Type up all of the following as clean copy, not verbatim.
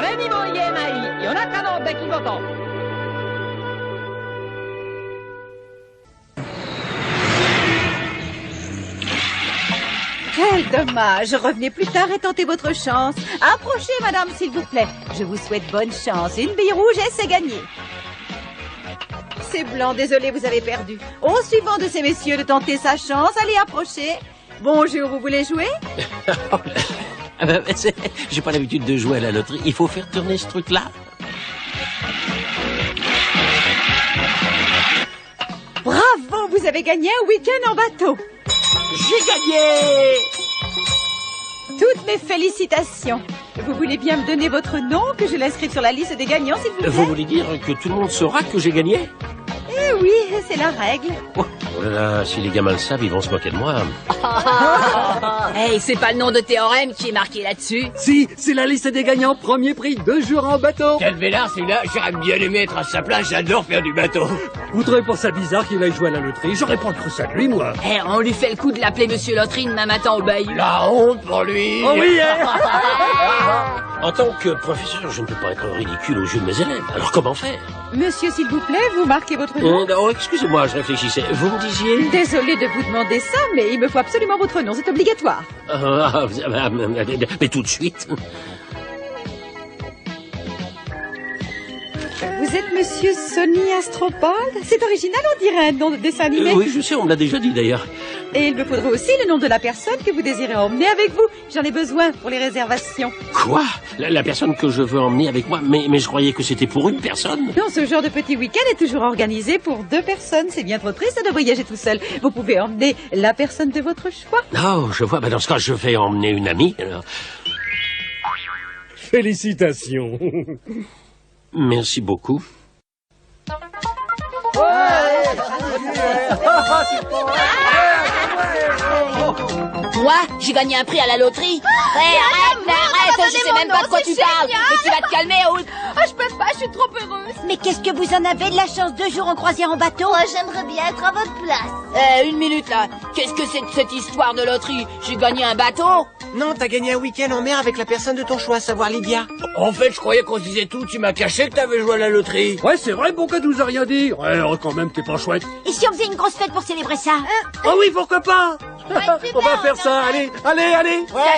誰にも言えない夜中の出来事。Quel dommage. Revenez plus tard et tentez votre chance. Approchez, madame, s'il vous plaît. Je vous souhaite bonne chance. Une bille rouge et c'est gagné. C'est blanc, désolé, vous avez perdu. Au suivant de ces messieurs de tenter sa chance. Allez, approchez. Bonjour, vous voulez jouer? J'ai pas l'habitude de jouer à la loterie. Il faut faire tourner ce truc-là. Bravo, vous avez gagné un week-end en bateau. J'ai gagné! Toutes mes félicitations. Vous voulez bien me donner votre nom, que je l'inscrive sur la liste des gagnants, s'il vous plaît? Vous voulez dire que tout le monde saura que j'ai gagné? Eh oui, c'est la règle. Oh là là, si les gamins le savent, ils vont se moquer de moi. Hey, c'est pas le nom de Théorème qui est marqué là-dessus. Si, c'est la liste des gagnants, premier prix, 2 jours en bateau. Quel vélard, celui-là, j'aurais bien aimé être à sa place, j'adore faire du bateau. Vous trouvez pas ça bizarre qu'il aille jouer à la loterie? J'aurais pas cru ça de lui, moi. Eh, on lui fait le coup de l'appeler Monsieur Loterie demain matin au bahut. La honte pour lui. Oh oui, hein. En tant que professeur, je ne peux pas être ridicule aux yeux de mes élèves. Alors comment faire? Monsieur, s'il vous plaît, vous marquez votre nom. Oh, excusez-moi, je réfléchissais. Vous me disiez? Désolée de vous demander ça, mais il me faut absolument votre nom, c'est obligatoire. Mais tout de suite. Vous êtes Monsieur Sonny Astropal? C'est original, on dirait un nom de dessin animé. Oui, je sais, on me l'a déjà dit d'ailleurs. Et il me faudrait aussi le nom de la personne que vous désirez emmener avec vous. J'en ai besoin pour les réservations. Quoi? La personne que je veux emmener avec moi? Mais je croyais que c'était pour une personne. Non, ce genre de petit week-end est toujours organisé pour 2 personnes. C'est bien trop triste de voyager tout seul. Vous pouvez emmener la personne de votre choix. Oh, je vois. Dans ce cas, je vais emmener une amie. Alors. Félicitations. Merci beaucoup. Moi, j'ai gagné un prix à la loterie. Arrête, je sais même pas de quoi tu parles. Mais tu vas te calmer, ou... Ah, je peux pas, je suis trop heureuse. Mais qu'est-ce que vous en avez de la chance, 2 jours en croisière en bateau? Moi, j'aimerais bien être à votre place. Une minute, là. Qu'est-ce que c'est que cette histoire de loterie? J'ai gagné un bateau? Non, t'as gagné un week-end en mer avec la personne de ton choix, à savoir Lydia. En fait, je croyais qu'on se disait tout, tu m'as caché que t'avais joué à la loterie. Ouais, c'est vrai, pourquoi tu nous as rien dit? Ouais, quand même, t'es pas chouette. Et si on faisait une grosse fête pour célébrer ça? Oh oui, pourquoi pas? On va faire ça, allez. Ça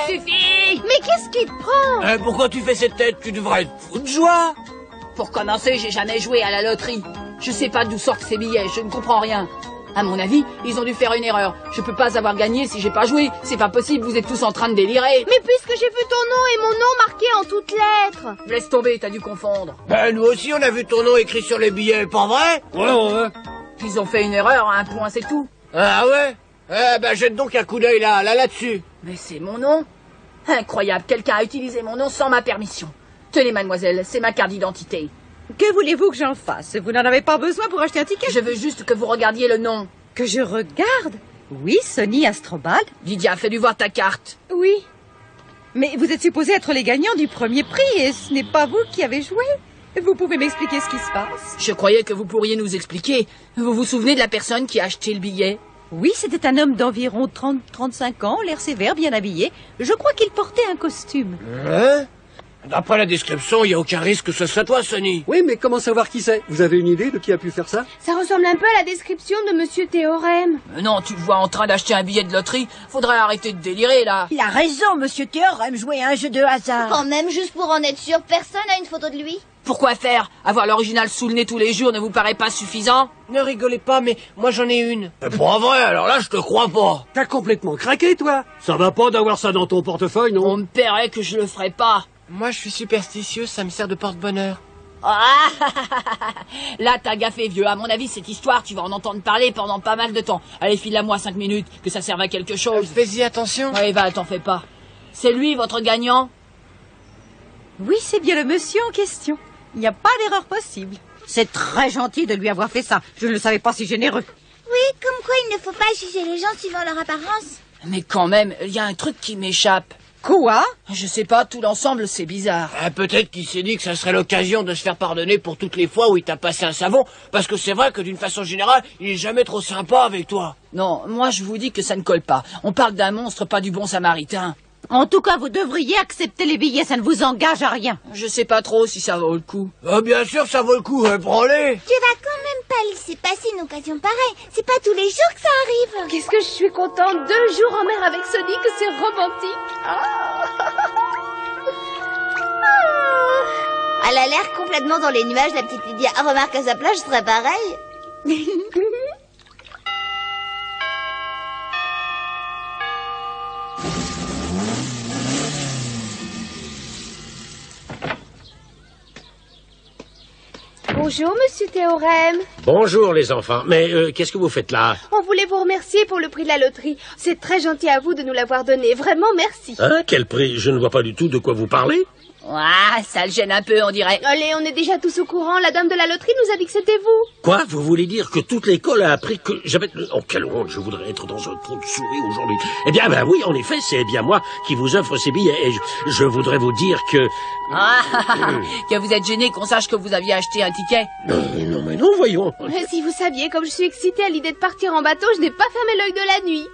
suffit! Mais qu'est-ce qui te prend? Pourquoi tu fais cette tête? Tu devrais être fou de joie. Pour commencer, j'ai jamais joué à la loterie. Je sais pas d'où sortent ces billets, je ne comprends rien. À mon avis, ils ont dû faire une erreur. Je peux pas avoir gagné si j'ai pas joué. C'est pas possible, vous êtes tous en train de délirer. Mais puisque j'ai vu ton nom et mon nom marqué en toutes lettres. Laisse tomber, t'as dû confondre. Nous aussi, on a vu ton nom écrit sur les billets, pas vrai? Ouais. Ils ont fait une erreur à un point, c'est tout. Ah ouais? Jette donc un coup d'œil là-dessus. Mais c'est mon nom? Incroyable, quelqu'un a utilisé mon nom sans ma permission. Tenez, mademoiselle, c'est ma carte d'identité. Que voulez-vous que j'en fasse? Vous n'en avez pas besoin pour acheter un ticket? Je veux juste que vous regardiez le nom. Que je regarde? Oui, Sonny Astrobal. Lydia, fais-lui voir ta carte. Oui. Mais vous êtes supposés être les gagnants du premier prix et ce n'est pas vous qui avez joué. Vous pouvez m'expliquer ce qui se passe? Je croyais que vous pourriez nous expliquer. Vous vous souvenez de la personne qui a acheté le billet? Oui, c'était un homme d'environ 30-35 ans, l'air sévère, bien habillé. Je crois qu'il portait un costume. Hein? D'après la description, il n'y a aucun risque que ce soit toi, Sonny. Oui, mais comment savoir qui c'est? Vous avez une idée de qui a pu faire ça? Ça ressemble un peu à la description de Monsieur Théorème. Non, tu le vois en train d'acheter un billet de loterie. Faudrait arrêter de délirer, là. Il a raison, Monsieur Théorème, jouer à un jeu de hasard. Quand même, juste pour en être sûr, personne n'a une photo de lui. Pourquoi faire? Avoir l'original sous le nez tous les jours ne vous paraît pas suffisant? Ne rigolez pas, mais moi j'en ai une. C'est pas vrai, alors là, je te crois pas. T'as complètement craqué, toi. Ça va pas d'avoir ça dans ton portefeuille, non? On me paierait que je le ferais pas. Moi je suis superstitieux, ça me sert de porte-bonheur. Ah, là, t'as gaffé, vieux. À mon avis, cette histoire, tu vas en entendre parler pendant pas mal de temps. Allez, file-la-moi 5 minutes, que ça serve à quelque chose. Fais-y attention. Ouais, va, t'en fais pas. C'est lui, votre gagnant? Oui, c'est bien le monsieur en question. Il n'y a pas d'erreur possible. C'est très gentil de lui avoir fait ça. Je ne le savais pas si généreux. Oui, comme quoi il ne faut pas juger les gens suivant leur apparence. Mais quand même, il y a un truc qui m'échappe. Quoi? Je sais pas, tout l'ensemble, c'est bizarre. Peut-être qu'il s'est dit que ça serait l'occasion de se faire pardonner pour toutes les fois où il t'a passé un savon, parce que c'est vrai que d'une façon générale, il est jamais trop sympa avec toi. Non, moi je vous dis que ça ne colle pas. On parle d'un monstre, pas du bon samaritain. En tout cas, vous devriez accepter les billets, ça ne vous engage à rien. Je sais pas trop si ça vaut le coup. Ah, bien sûr, ça vaut le coup, prends-les. Tu vas quand même pas laisser passer une occasion pareille. C'est pas tous les jours que ça arrive. Qu'est-ce que je suis contente, 2 jours en mer avec Sonic, c'est romantique. Elle a l'air complètement dans les nuages, la petite Lydia. Remarque à sa place, je serais pareil. Bonjour, monsieur Théorème. Bonjour les enfants, mais qu'est-ce que vous faites là? On voulait vous remercier pour le prix de la loterie. C'est très gentil à vous de nous l'avoir donné. Vraiment, merci. Hein? Quel prix? Je ne vois pas du tout de quoi vous parlez. Ouah, ça le gêne un peu, on dirait. Allez, on est déjà tous au courant. La dame de la loterie nous a dit que c'était vous. Quoi? Vous voulez dire que toute l'école a appris que j'avais... Oh, quelle honte, je voudrais être dans un trou de souris aujourd'hui. Eh bien, ben oui, en effet, c'est bien moi qui vous offre ces billets. Et je voudrais vous dire que... Que vous êtes gêné qu'on sache que vous aviez acheté un ticket. Non, mais non, voyons. Si vous saviez, comme je suis excitée à l'idée de partir en bateau, je n'ai pas fermé l'œil de la nuit.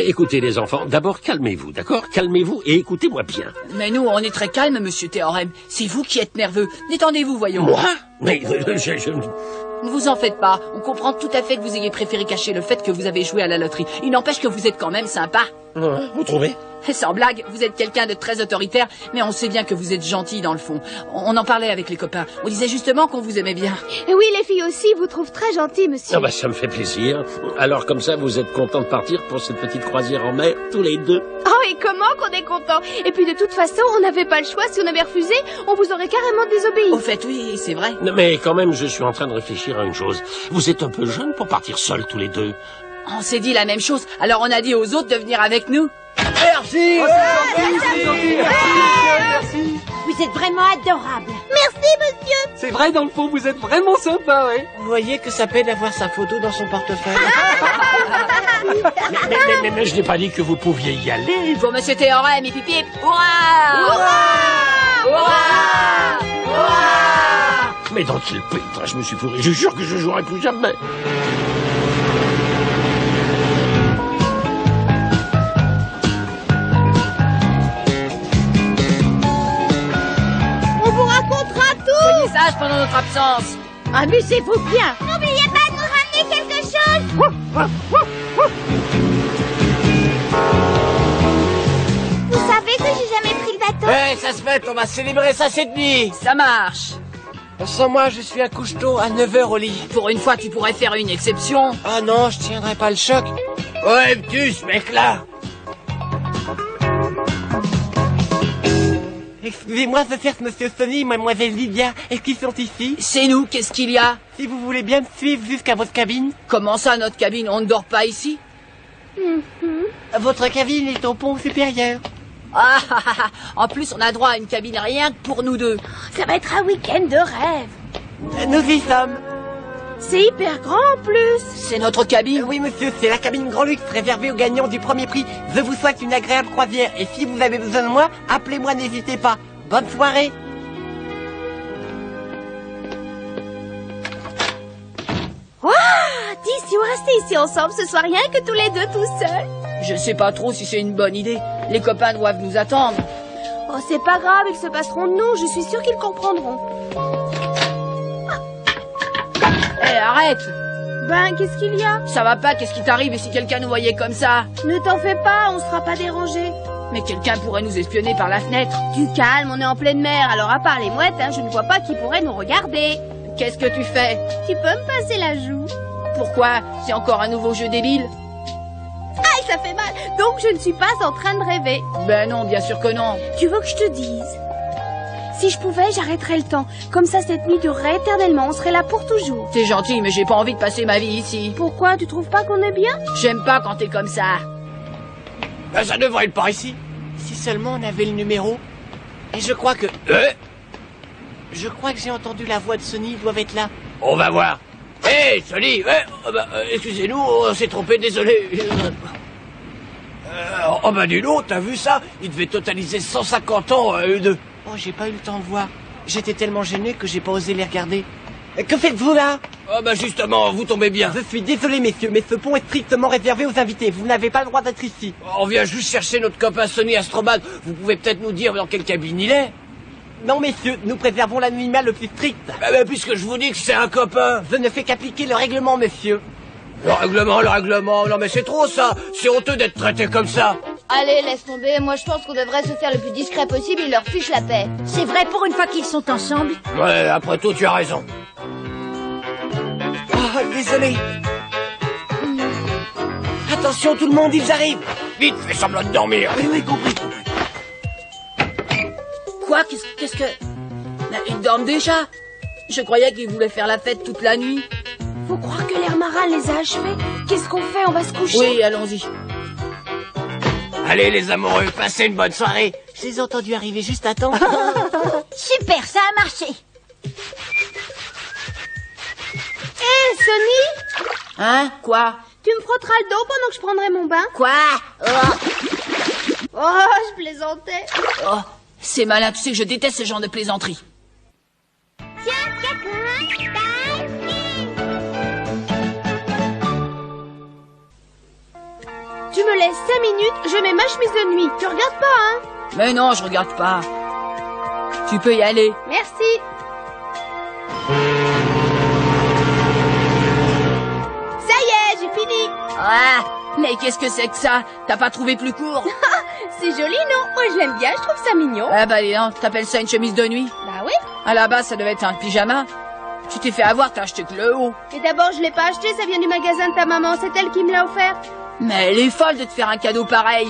Écoutez les enfants, d'abord calmez-vous, d'accord? Calmez-vous et écoutez-moi bien. Mais nous, on est très calmes, monsieur Théorème. C'est vous qui êtes nerveux. Détendez-vous, voyons. Moi? Mais Ne vous en faites pas. On comprend tout à fait que vous ayez préféré cacher le fait que vous avez joué à la loterie. Il n'empêche que vous êtes quand même sympa. Vous trouvez? Sans blague, vous êtes quelqu'un de très autoritaire, mais on sait bien que vous êtes gentil dans le fond. On en parlait avec les copains. On disait justement qu'on vous aimait bien. Et oui, les filles aussi vous trouvent très gentil, monsieur. Ah bah ça me fait plaisir. Alors comme ça, vous êtes contents de partir pour cette petite croisière en mer, tous les deux? Oh, et comment qu'on est content. Et puis de toute façon, on n'avait pas le choix. Si on avait refusé, on vous aurait carrément désobéi. Au fait, oui, c'est vrai. Non, mais quand même, je suis en train de réfléchir à une chose. Vous êtes un peu jeunes pour partir seuls tous les deux. On s'est dit la même chose, alors on a dit aux autres de venir avec nous. Merci. Merci. Vous êtes vraiment adorable. Merci, monsieur. C'est vrai, dans le fond, vous êtes vraiment sympa, ouais. Vous voyez que ça peine d'avoir sa photo dans son portefeuille. Mais je n'ai pas dit que vous pouviez y aller. Pour monsieur Théorème et pipip. Hurrah! Hurrah! Hurrah! Mais dans quel pays je me suis fourré? Je jure que je jouerai plus jamais. On vous racontera tout. Soyez sages pendant notre absence. Amusez-vous bien. N'oubliez pas de nous ramener quelque chose. Vous savez que j'ai jamais pris le bateau. Ça se fait, on va célébrer ça cette nuit. Ça marche. Sans moi, je suis à couche-tôt à 9h au lit. Pour une fois, tu pourrais faire une exception. Ah non, je tiendrai pas le choc. Ouais, tu ce mec-là. Excusez-moi, je cherche monsieur Sonny, mademoiselle Lydia. Est-ce qu'ils sont ici? C'est nous, qu'est-ce qu'il y a? Si vous voulez bien me suivre jusqu'à votre cabine. Comment ça, notre cabine? On ne dort pas ici? Votre cabine est au pont supérieur. En plus, on a droit à une cabine rien que pour nous deux. Ça va être un week-end de rêve. Nous y sommes. C'est hyper grand en plus. C'est notre cabine. Oui, monsieur, c'est la cabine Grand Luxe réservée aux gagnants du premier prix. Je vous souhaite une agréable croisière. Et si vous avez besoin de moi, appelez-moi, n'hésitez pas. Bonne soirée. Dis, si on restait ici ensemble, ce soit rien que tous les deux tout seuls. Je sais pas trop si c'est une bonne idée. Les copains doivent nous attendre. Oh, c'est pas grave, ils se passeront de nous. Je suis sûre qu'ils comprendront. Hé, arrête! Ben, qu'est-ce qu'il y a? Ça va pas, qu'est-ce qui t'arrive? Et si quelqu'un nous voyait comme ça? Ne t'en fais pas, on sera pas dérangés. Mais quelqu'un pourrait nous espionner par la fenêtre. Du calme, on est en pleine mer, alors à part les mouettes, je ne vois pas qui pourrait nous regarder. Qu'est-ce que tu fais? Tu peux me passer la joue? Pourquoi? C'est encore un nouveau jeu débile? Aïe, ça fait mal. Donc je ne suis pas en train de rêver. Ben non, bien sûr que non. Tu veux que je te dise? Si je pouvais, j'arrêterais le temps. Comme ça, cette nuit durerait éternellement. On serait là pour toujours. T'es gentil, mais j'ai pas envie de passer ma vie ici. Pourquoi? Tu trouves pas qu'on est bien? J'aime pas quand t'es comme ça. Ben, ça devrait être par ici. Si seulement on avait le numéro. Et je crois que... Je crois que j'ai entendu la voix de Sonny, ils doivent être là. On va voir. Hé, Sonny, excusez-nous, on s'est trompé, désolé. Oh bah dis donc, t'as vu ça? Ils devaient totaliser 150 ans, eux deux. Oh, j'ai pas eu le temps de voir. J'étais tellement gêné que j'ai pas osé les regarder. Que faites-vous là? Oh bah justement, vous tombez bien. Je suis désolé, messieurs, mais ce pont est strictement réservé aux invités. Vous n'avez pas le droit d'être ici. On vient juste chercher notre copain Sonny Astroman. Vous pouvez peut-être nous dire dans quelle cabine il est? Non, messieurs, nous préservons l'anonymat le plus strict. Bah, puisque je vous dis que c'est un copain. Je ne fais qu'appliquer le règlement, monsieur. Le règlement, non mais c'est trop ça. C'est honteux d'être traité comme ça. Allez, laisse tomber. Moi, je pense qu'on devrait se faire le plus discret possible et leur fiche la paix. C'est vrai pour une fois qu'ils sont ensemble. Ouais, après tout, tu as raison. Oh, désolé. Attention, tout le monde, ils arrivent. Vite, fais semblant de dormir. Oui, compris. Quoi? Qu'est-ce que... Ils dorment déjà? Je croyais qu'ils voulaient faire la fête toute la nuit. Faut croire que l'air marin les a achevés. Qu'est-ce qu'on fait? On va se coucher? Oui, allons-y. Allez les amoureux, passez une bonne soirée. Je les ai entendus arriver juste à temps. Super, ça a marché. Hé, Sonny, Hein? Quoi? tu me frotteras le dos pendant que je prendrai mon bain? Quoi? Oh, je plaisantais. Oh, c'est malin, tu sais que je déteste ce genre de plaisanterie. Tu me laisses 5 minutes, je mets ma chemise de nuit. Tu regardes pas, hein? Mais non, je regarde pas. Tu peux y aller. Merci. Ça y est, j'ai fini. Ah, mais qu'est-ce que c'est que ça? T'as pas trouvé plus court? C'est joli, non? Moi, je l'aime bien, je trouve ça mignon. Ah bah non, t'appelles ça une chemise de nuit? Bah oui. À la base, ça devait être un pyjama. Tu t'es fait avoir, t'as acheté que le haut. Mais d'abord, je l'ai pas acheté, ça vient du magasin de ta maman, c'est elle qui me l'a offert. Mais elle est folle de te faire un cadeau pareil.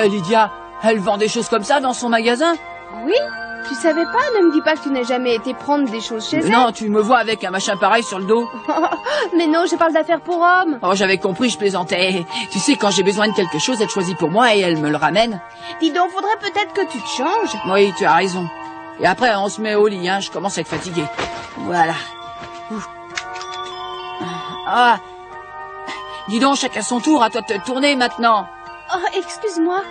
Lydia, elle vend des choses comme ça dans son magasin? Oui? Tu savais pas? Ne me dis pas que tu n'as jamais été prendre des choses chez elle. Non, tu me vois avec un machin pareil sur le dos. Mais non, je parle d'affaires pour hommes. Oh, j'avais compris, je plaisantais. Tu sais, quand j'ai besoin de quelque chose, elle choisit pour moi et elle me le ramène. Dis donc, faudrait peut-être que tu te changes. Oui, tu as raison. Et après, on se met au lit, hein, je commence à être fatigué. Voilà. Ouf. Ah. Dis donc, chacun son tour, à toi de te tourner maintenant. Oh, excuse-moi.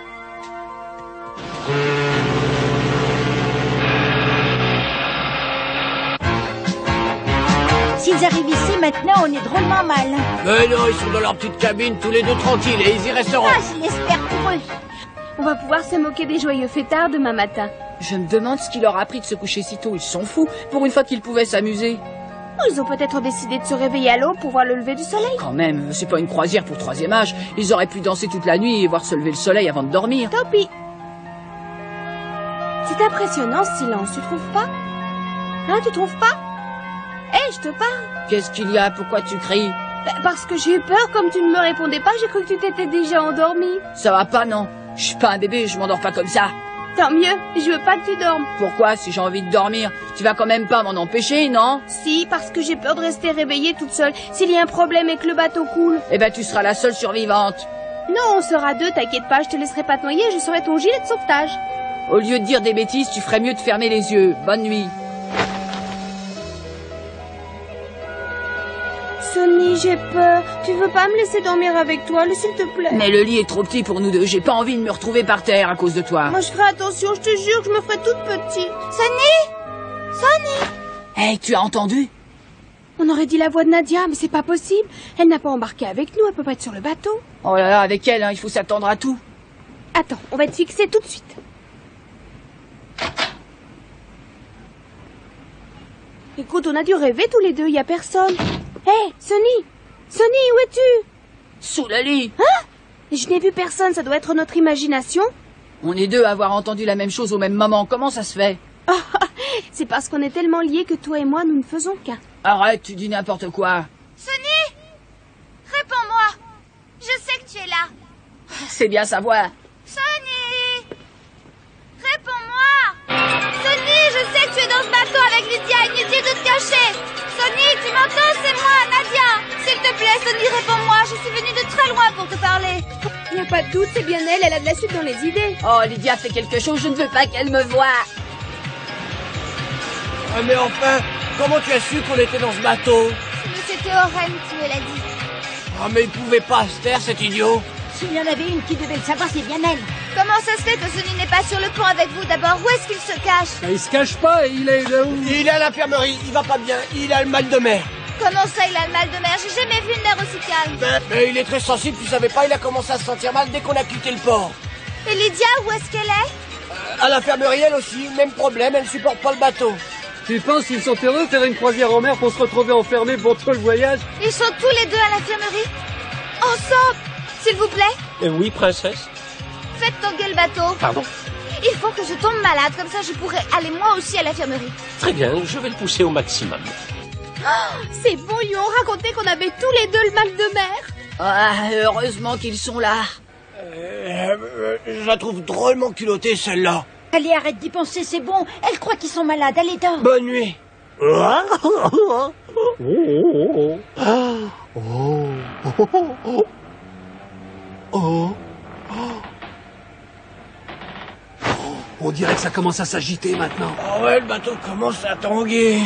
S'ils arrivent ici maintenant, on est drôlement mal. Mais non, ils sont dans leur petite cabine, tous les deux tranquilles, et ils y resteront. Ah, je l'espère pour eux. On va pouvoir se moquer des joyeux fêtards demain matin. Je me demande ce qui leur a pris de se coucher si tôt. Ils sont fous, pour une fois qu'ils pouvaient s'amuser. Ils ont peut-être décidé de se réveiller à l'aube pour voir le lever du soleil. Quand même, c'est pas une croisière pour 3e âge. Ils auraient pu danser toute la nuit et voir se lever le soleil avant de dormir. Tant pis. C'est impressionnant ce silence, tu trouves pas? Hein, tu trouves pas? Hé, je te parle. Qu'est-ce qu'il y a? Pourquoi tu cries? Parce que j'ai eu peur, comme tu ne me répondais pas, j'ai cru que tu t'étais déjà endormi. Ça va pas, non? Je suis pas un bébé, je m'endors pas comme ça. Tant mieux, je veux pas que tu dormes. Pourquoi, si j'ai envie de dormir? Tu vas quand même pas m'en empêcher, non? Si, parce que j'ai peur de rester réveillée toute seule. S'il y a un problème et que le bateau coule. Eh ben, tu seras la seule survivante. Non, on sera deux, t'inquiète pas, je te laisserai pas te noyer, je serai ton gilet de sauvetage. Au lieu de dire des bêtises, tu ferais mieux de fermer les yeux. Bonne nuit. Sonny, j'ai peur. Tu veux pas me laisser dormir avec toi, s'il te plaît? Mais le lit est trop petit pour nous deux. J'ai pas envie de me retrouver par terre à cause de toi. Moi, je ferai attention, je te jure que je me ferai toute petite. Sonny! Hey, tu as entendu? On aurait dit la voix de Nadia, mais c'est pas possible. Elle n'a pas embarqué avec nous, elle peut pas être sur le bateau. Oh là là, avec elle, hein, il faut s'attendre à tout. Attends, on va être fixé tout de suite. Écoute, on a dû rêver tous les deux, y a personne. Hé, Sonny! Sonny, où es-tu? Sous le lit. Hein? Je n'ai vu personne, ça doit être notre imagination. On est deux à avoir entendu la même chose au même moment. Comment ça se fait? C'est parce qu'on est tellement liés que toi et moi, nous ne faisons qu'un. Arrête, tu dis n'importe quoi. Sonny! Réponds-moi! Je sais que tu es là. C'est bien sa voix. Sonny! Réponds-moi! Sonny, je sais que tu es dans ce bateau avec Lydia, inutile de te cacher! Sonny, tu m'entends? C'est moi, Nadia! S'il te plaît, Sonny, réponds-moi, je suis venue de très loin pour te parler. Y a pas de doute, c'est bien elle a de la suite dans les idées. Oh, Lydia fait quelque chose, je ne veux pas qu'elle me voie. Ah mais enfin, comment tu as su qu'on était dans ce bateau? C'était Oren qui me l'a dit. Ah mais il pouvait pas se taire, cet idiot. S'il y en avait une qui devait le savoir, c'est bien elle. Comment ça se fait que Sonny n'est pas sur le pont avec vous d'abord? Où est-ce qu'il se cache? Il se cache pas, il est là où? Il est à l'infirmerie, il va pas bien, il a le mal de mer. Comment ça, il a le mal de mer? J'ai jamais vu une mer aussi calme. Mais il est très sensible, tu savais pas, il a commencé à se sentir mal dès qu'on a quitté le port. Et Lydia, où est-ce qu'elle est? À l'infirmerie, elle aussi, même problème, elle supporte pas le bateau. Tu penses qu'ils sont heureux de faire une croisière en mer pour se retrouver enfermés pour tout le voyage? Ils sont tous les deux à l'infirmerie? Ensemble, s'il vous plaît? Oui, princesse. Faites tanguer le bateau. Pardon? Il faut que je tombe malade, comme ça je pourrai aller moi aussi à l'infirmerie. Très bien, je vais le pousser au maximum. Oh, c'est bon, ils lui ont raconté qu'on avait tous les deux le mal de mer. Ah, heureusement qu'ils sont là. Je la trouve drôlement culottée, celle-là. Allez, arrête d'y penser, c'est bon. Elle croit qu'ils sont malades, allez, dors. Bonne nuit. On dirait que ça commence à s'agiter maintenant. Ah ouais, le bateau commence à tanguer.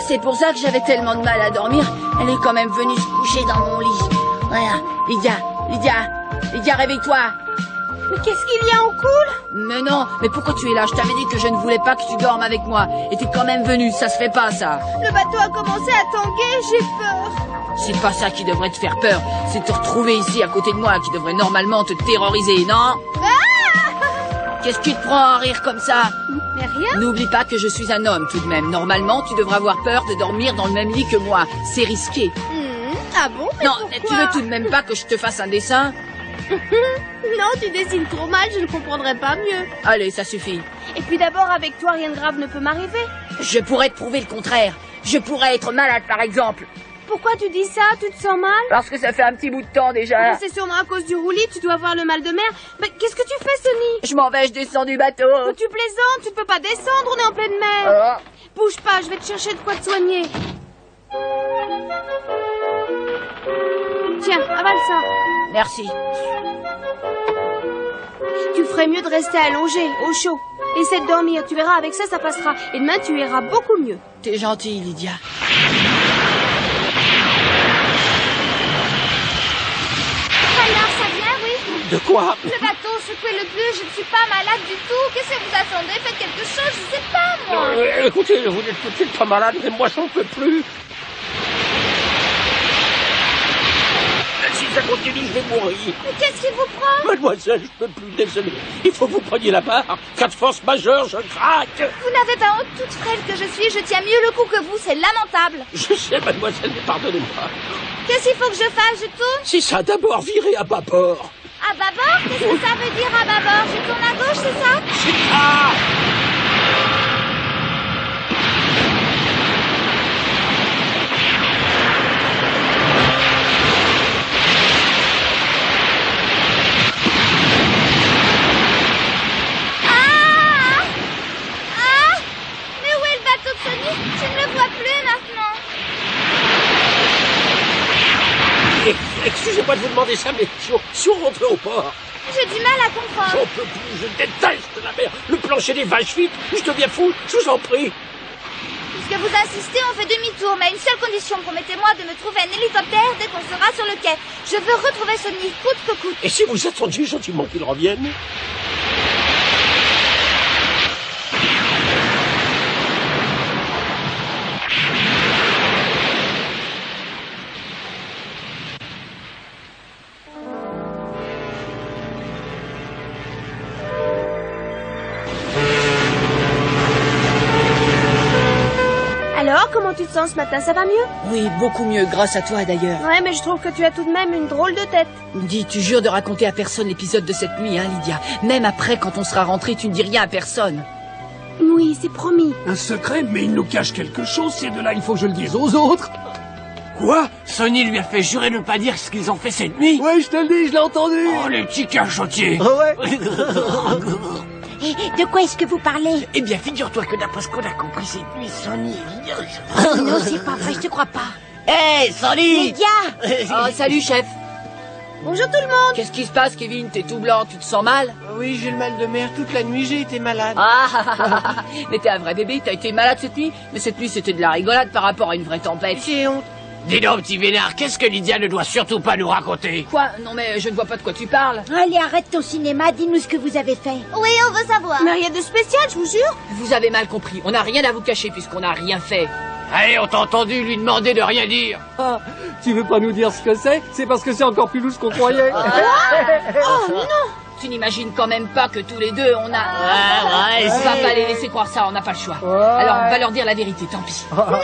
C'est pour ça que j'avais tellement de mal à dormir. Elle est quand même venue se coucher dans mon lit. Voilà. Lydia, réveille-toi. Mais qu'est-ce qu'il y a, on coule? Mais non, mais pourquoi tu es là? Je t'avais dit que je ne voulais pas que tu dormes avec moi. Et t'es quand même venue, ça se fait pas, ça. Le bateau a commencé à tanguer, j'ai peur. C'est pas ça qui devrait te faire peur. C'est de te retrouver ici à côté de moi qui devrait normalement te terroriser, non? Qu'est-ce que tu te prends à rire comme ça? Mais rien. N'oublie pas que je suis un homme tout de même. Normalement, tu devrais avoir peur de dormir dans le même lit que moi. C'est risqué. Ah bon? Mais non, pourquoi? tu veux tout de même pas que je te fasse un dessin? Non, tu dessines trop mal, je ne comprendrai pas mieux. Allez, ça suffit. Et puis d'abord, avec toi, rien de grave ne peut m'arriver. Je pourrais te prouver le contraire. Je pourrais être malade, par exemple. Pourquoi tu dis ça? Tu te sens mal? Parce que ça fait un petit bout de temps déjà. C'est sûrement à cause du roulis, tu dois avoir le mal de mer. Mais qu'est-ce que tu fais, Sonny? Je m'en vais, je descends du bateau. Mais tu plaisantes, tu ne peux pas descendre, on est en pleine mer. Bouge pas, je vais te chercher de quoi te soigner. Tiens, avale ça. Merci. Tu ferais mieux de rester allongé, au chaud. Essaie de dormir, tu verras, avec ça, ça passera. Et demain, tu iras beaucoup mieux. T'es gentille, Lydia. Alors, ça vient, oui? De quoi? Le bateau, secouez-le-plus, je ne suis pas malade du tout. Qu'est-ce que vous attendez? Faites quelque chose, je sais pas, moi. Écoutez, vous n'êtes peut-être pas malade, mais moi j'en peux plus. Si ça continue, je vais mourir. Mais qu'est-ce qui vous prend? Mademoiselle, je peux plus, désolé. Il faut que vous preniez la barre. Cas de force majeure, je craque. Vous n'avez pas honte, toute frêle que je suis. Je tiens mieux le coup que vous, c'est lamentable. Je sais, mademoiselle, mais pardonnez-moi. Qu'est-ce qu'il faut que je fasse? Je tourne? C'est ça, d'abord virer à bâbord. À bâbord? Qu'est-ce que ça veut dire à bâbord? Je tourne à gauche, c'est ça? C'est ça. Excusez-moi de vous demander ça, mais si on rentrait au port... J'ai du mal à comprendre. J'en peux plus, je déteste la mer. Le plancher des vaches vides, je deviens fou, je vous en prie. Puisque vous insistez, on fait demi-tour, mais à une seule condition. Promettez-moi de me trouver un hélicoptère dès qu'on sera sur le quai. Je veux retrouver Sonny, coûte que coûte. Et si vous attendiez gentiment qu'il revienne? Alors, comment tu te sens ce matin? Ça va mieux? Oui, beaucoup mieux, grâce à toi d'ailleurs. Ouais, mais je trouve que tu as tout de même une drôle de tête. Dis, tu jures de raconter à personne l'épisode de cette nuit, hein, Lydia? Même après, quand on sera rentré, tu ne dis rien à personne. Oui, c'est promis. Un secret? Mais il nous cache quelque chose, ces deux-là, il faut que je le dise aux autres. Quoi? Sonny lui a fait jurer de ne pas dire ce qu'ils ont fait cette nuit? Ouais, je te le dis, je l'ai entendu. Oh, les petits cachotiers. Ouais. De quoi est-ce que vous parlez? Eh bien, figure-toi que d'après ce qu'on a compris cette nuit, Sonny est viré. Oh non, c'est pas vrai, je te crois pas. Hé, Sonny! Lydia! Oh, salut, chef. Bonjour tout le monde. Qu'est-ce qui se passe, Kevin? T'es tout blanc, tu te sens mal? Oui, j'ai le mal de mer. Toute la nuit, j'ai été malade. Ah, mais t'es un vrai bébé, t'as été malade cette nuit? Mais cette nuit, c'était de la rigolade par rapport à une vraie tempête. J'ai honte. Dis donc, petit vénard, qu'est-ce que Lydia ne doit surtout pas nous raconter? Quoi? Non mais je ne vois pas de quoi tu parles. Allez, arrête ton cinéma, dis-nous ce que vous avez fait. Oui, on veut savoir. Mais rien de spécial, je vous jure. Vous avez mal compris, on n'a rien à vous cacher puisqu'on n'a rien fait. Allez, on t'a entendu lui demander de rien dire. Ah, tu veux pas nous dire ce que c'est? C'est parce que c'est encore plus louche qu'on croyait. Oh non. Tu n'imagines quand même pas que tous les deux, on a... on va pas les laisser croire ça, on n'a pas le choix. Alors on va leur dire la vérité, tant pis. Non.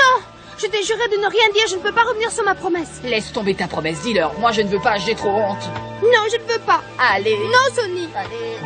Je t'ai juré de ne rien dire, je ne peux pas revenir sur ma promesse. Laisse tomber ta promesse, dis-leur. Moi je ne veux pas, j'ai trop honte. Non, je ne veux pas. Allez. Non, Sonny. Allez.